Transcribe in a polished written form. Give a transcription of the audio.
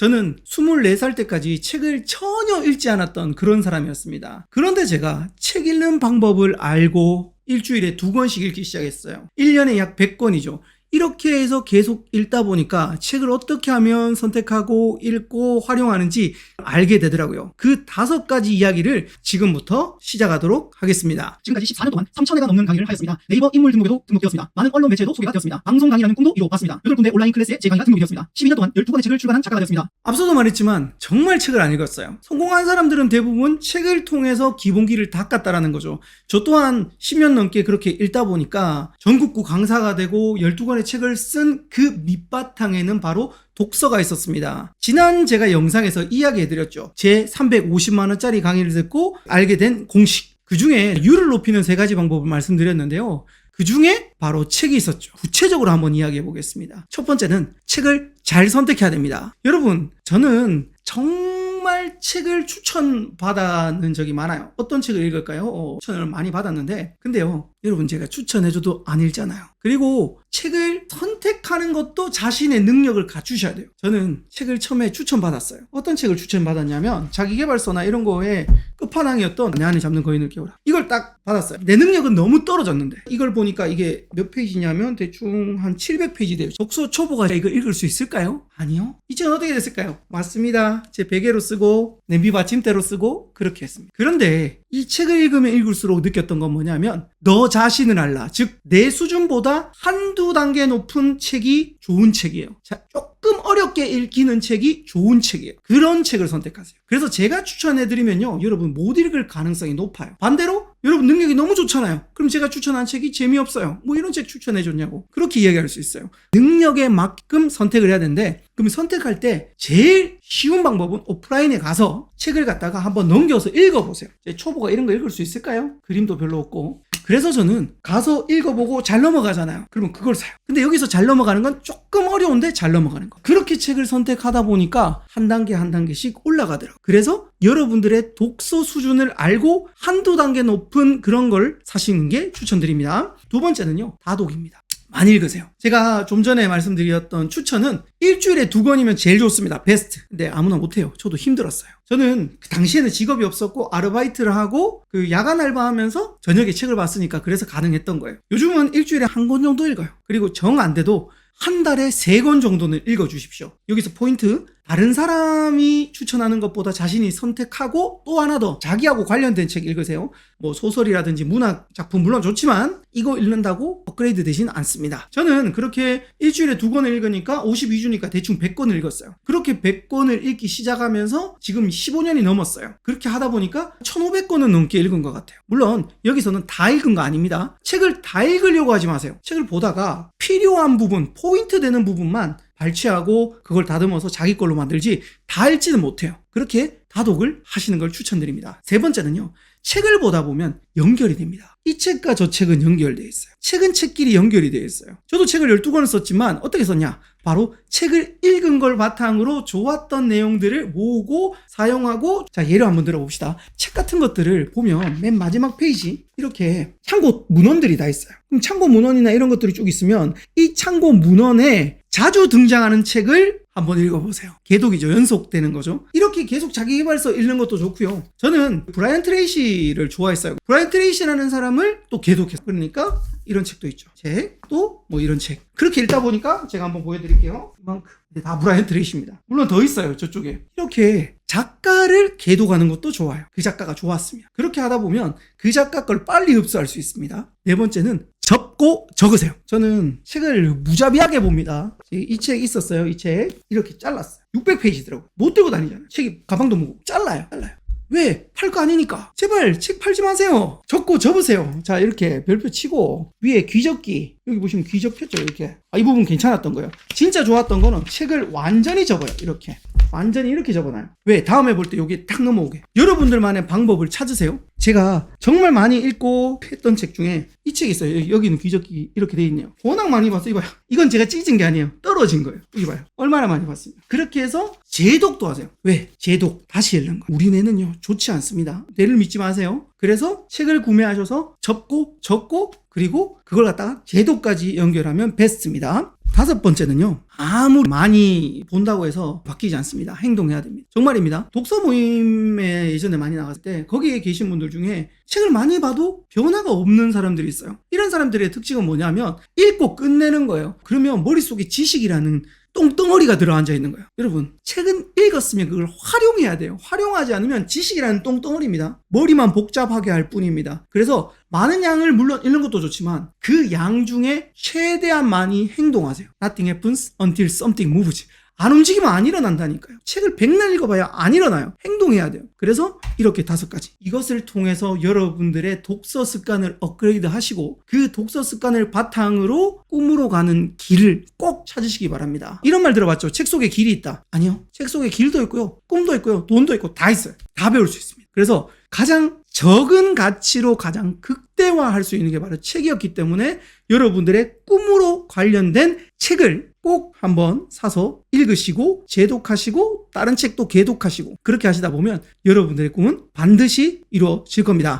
저는 24살 때까지 책을 전혀 읽지 않았던 그런 사람이었습니다. 그런데 제가 책 읽는 방법을 알고 일주일에 2권씩 읽기 시작했어요. 1년에 약 100권이죠. 이렇게 해서 계속 읽다 보니까 책을 어떻게 하면 선택하고 읽고 활용하는지 알게 되더라고요. 그 5가지 이야기를 지금부터 시작하도록 하겠습니다. 지금까지 14년 동안 3,000회가 넘는 강의를 하였습니다. 네이버 인물 등록에도 등록되었습니다. 많은 언론 매체에도 소개가 되었습니다. 방송 강의라는 꿈도 이루어봤습니다. 8군데 온라인 클래스에 제 강의가 등록이 되었습니다. 12년 동안 12권의 책을 출간한 작가가 되었습니다. 앞서도 말했지만 정말 책을 안 읽었어요. 성공한 사람들은 대부분 책을 통해서 기본기를 닦았다라는 거죠. 저 또한 10년 넘게 그렇게 읽다 보니까 전국구 강사가 되고 12권의 책을 쓴 그 밑바탕에는 바로 독서가 있었습니다. 지난 제가 영상에서 이야기해드렸죠. 제 350만원짜리 강의를 듣고 알게 된 공식. 그 중에 율을 높이는 3가지 방법을 말씀드렸는데요. 그 중에 바로 책이 있었죠. 구체적으로 한번 이야기해 보겠습니다. 첫 번째는 책을 잘 선택해야 됩니다. 여러분, 저는 정말 책을 추천받는 적이 많아요. 어떤 책을 읽을까요? 추천을 많이 받았는데, 근데요, 여러분, 제가 추천해줘도 안 읽잖아요. 그리고 책을 선택하는 것도 자신의 능력을 갖추셔야 돼요. 저는 책을 처음에 추천받았어요. 어떤 책을 추천받았냐면 자기계발서나 이런 거에 끝판왕이었던 내 안에 잡는 거인을 깨우라. 이걸 딱 받았어요. 내 능력은 너무 떨어졌는데 이걸 보니까 이게 몇 페이지냐면 대충 한 700페이지 돼요. 독서 초보가 이거 읽을 수 있을까요? 아니요. 이 책은 어떻게 됐을까요? 맞습니다. 제 베개로 쓰고 냄비 받침대로 쓰고 그렇게 했습니다. 그런데 이 책을 읽으면 읽을수록 느꼈던 건 뭐냐면 너 자신을 알라. 즉 내 수준보다 한두 단계 높은 책이 좋은 책이에요. 자, 조금 어렵게 읽히는 책이 좋은 책이에요. 그런 책을 선택하세요. 그래서 제가 추천해드리면요, 여러분 못 읽을 가능성이 높아요. 반대로 여러분 능력이 너무 좋잖아요. 그럼 제가 추천한 책이 재미없어요. 뭐 이런 책 추천해줬냐고 그렇게 이야기할 수 있어요. 능력에 맞게끔 선택을 해야 되는데, 그럼 선택할 때 제일 쉬운 방법은 오프라인에 가서 책을 갖다가 한번 넘겨서 읽어보세요. 제 초보가 이런 거 읽을 수 있을까요? 그림도 별로 없고. 그래서 저는 가서 읽어보고 잘 넘어가잖아요. 그러면 그걸 사요. 근데 여기서 잘 넘어가는 건 조금 어려운데 잘 넘어가는 거. 그렇게 책을 선택하다 보니까 한 단계 한 단계씩 올라가더라고요. 그래서 여러분들의 독서 수준을 알고 한두 단계 높은 그런 걸 사시는 게 추천드립니다. 두 번째는요, 다독입니다. 많이 읽으세요. 제가 좀 전에 말씀드렸던 추천은 일주일에 2권이면 제일 좋습니다. 베스트. 근데 아무나 못해요. 저도 힘들었어요. 저는 그 당시에는 직업이 없었고 아르바이트를 하고 그 야간 알바하면서 저녁에 책을 봤으니까 그래서 가능했던 거예요. 요즘은 일주일에 1권 정도 읽어요. 그리고 정 안 돼도 한 달에 3권 정도는 읽어주십시오. 여기서 포인트, 다른 사람이 추천하는 것보다 자신이 선택하고 또 하나 더 자기하고 관련된 책 읽으세요. 뭐 소설이라든지 문학 작품 물론 좋지만 이거 읽는다고 업그레이드 되진 않습니다. 저는 그렇게 일주일에 2권을 읽으니까 52주니까 대충 100권을 읽었어요. 그렇게 100권을 읽기 시작하면서 지금 15년이 넘었어요. 그렇게 하다 보니까 1500권은 넘게 읽은 것 같아요. 물론 여기서는 다 읽은 거 아닙니다. 책을 다 읽으려고 하지 마세요. 책을 보다가 필요한 부분, 포인트 되는 부분만 발췌하고 그걸 다듬어서 자기 걸로 만들지 다 읽지는 못해요. 그렇게 다독을 하시는 걸 추천드립니다. 세 번째는요, 책을 보다 보면 연결이 됩니다. 이 책과 저 책은 연결되어 있어요. 책은 책끼리 연결이 되어 있어요. 저도 책을 12권을 썼지만 어떻게 썼냐? 바로 책을 읽은 걸 바탕으로 좋았던 내용들을 모으고 사용하고, 자, 예를 한번 들어봅시다. 책 같은 것들을 보면 맨 마지막 페이지 이렇게 참고 문헌들이 다 있어요. 그럼 참고 문헌이나 이런 것들이 쭉 있으면 이 참고 문헌에 자주 등장하는 책을 한번 읽어보세요. 계독이죠. 연속되는 거죠. 이렇게 계속 자기계발서 읽는 것도 좋고요. 저는 브라이언 트레이시를 좋아했어요. 브라이언 트레이시라는 사람을 또 계독했어요. 그러니까 이런 책도 있죠. 책, 또 뭐 이런 책. 그렇게 읽다 보니까 제가 한번 보여드릴게요. 이만큼. 다 브라이언 트레이시입니다. 물론 더 있어요. 저쪽에. 이렇게 작가를 계독하는 것도 좋아요. 그 작가가 좋았습니다. 그렇게 하다 보면 그 작가 걸 빨리 흡수할 수 있습니다. 네 번째는 접고 적으세요. 저는 책을 무자비하게 봅니다. 이 책 있었어요. 이 책 이렇게 잘랐어요. 600페이지더라고요. 못 들고 다니잖아요. 책이 가방도 무겁고 잘라요. 왜? 팔 거 아니니까. 제발 책 팔지 마세요. 적고 접으세요. 자, 이렇게 별표 치고 위에 귀접기, 여기 보시면 귀접혔죠. 이렇게. 이 부분 괜찮았던 거예요. 진짜 좋았던 거는 책을 완전히 접어요. 이렇게. 완전히 이렇게 접어놔요. 왜? 다음에 볼 때 여기 딱 넘어오게. 여러분들만의 방법을 찾으세요. 제가 정말 많이 읽고 했던 책 중에 이 책이 있어요. 여기는 귀접기 이렇게 돼 있네요. 워낙 많이 봤어요. 이봐요. 이건 제가 찢은 게 아니에요. 떨어진 거예요. 이봐요. 얼마나 많이 봤습니다. 그렇게 해서 재독도 하세요. 왜? 재독. 다시 읽는 거. 우리 뇌는요, 좋지 않습니다. 뇌를 믿지 마세요. 그래서 책을 구매하셔서 접고 적고 그리고 그걸 갖다가 재독까지 연결하면 베스트입니다. 다섯 번째는요. 아무리 많이 본다고 해서 바뀌지 않습니다. 행동해야 됩니다. 정말입니다. 독서 모임에 예전에 많이 나갔을 때 거기에 계신 분들 중에 책을 많이 봐도 변화가 없는 사람들이 있어요. 이런 사람들의 특징은 뭐냐면 읽고 끝내는 거예요. 그러면 머릿속에 지식이라는 똥덩어리가 들어앉아 있는 거예요. 여러분, 책은 읽었으면 그걸 활용해야 돼요. 활용하지 않으면 지식이라는 똥덩어리입니다. 머리만 복잡하게 할 뿐입니다. 그래서 많은 양을 물론 읽는 것도 좋지만 그 양 중에 최대한 많이 행동하세요. Nothing happens until something moves. 안 움직이면 안 일어난다니까요. 책을 백날 읽어봐야 안 일어나요. 행동해야 돼요. 그래서 이렇게 5가지. 이것을 통해서 여러분들의 독서 습관을 업그레이드 하시고 그 독서 습관을 바탕으로 꿈으로 가는 길을 꼭 찾으시기 바랍니다. 이런 말 들어봤죠? 책 속에 길이 있다. 아니요. 책 속에 길도 있고요. 꿈도 있고요. 돈도 있고 다 있어요. 다 배울 수 있습니다. 그래서 가장 적은 가치로 가장 극대화할 수 있는 게 바로 책이었기 때문에 여러분들의 꿈으로 관련된 책을 꼭 한번 사서 읽으시고 재독하시고 다른 책도 개독하시고 그렇게 하시다 보면 여러분들의 꿈은 반드시 이루어질 겁니다.